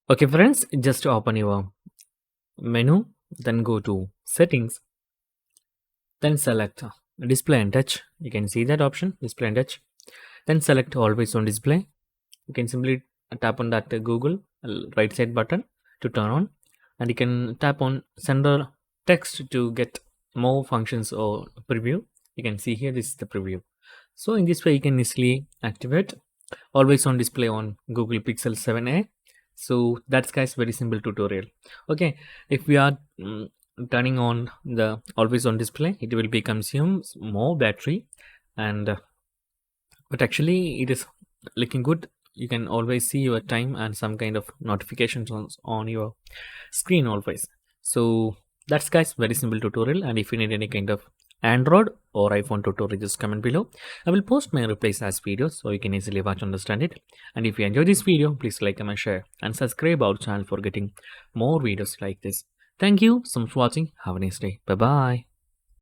Okay friends, just open your menu, then go to settings, then select display and touch. You can see that option, display and touch. Then select always on display. You can simply tap on that Google right side button to turn on, and you can tap on center text to get more functions or preview. You can see here, this is the preview. So in this way you can easily activate always on display on Google Pixel 7a. So that's guys very simple tutorial. Okay, if we are turning on the always on display, it will be consumes more battery, and but actually it is looking good. You can always see your time and some kind of notifications on your screen always. So that's guys very simple tutorial, and if you need any kind of Android or iPhone tutorial, just comment below. I will post my replies as videos so you can easily watch, understand it. And if you enjoy this video, please like, comment, share and subscribe our channel for getting more videos like this. Thank you so much for watching. Have a nice day. Bye bye.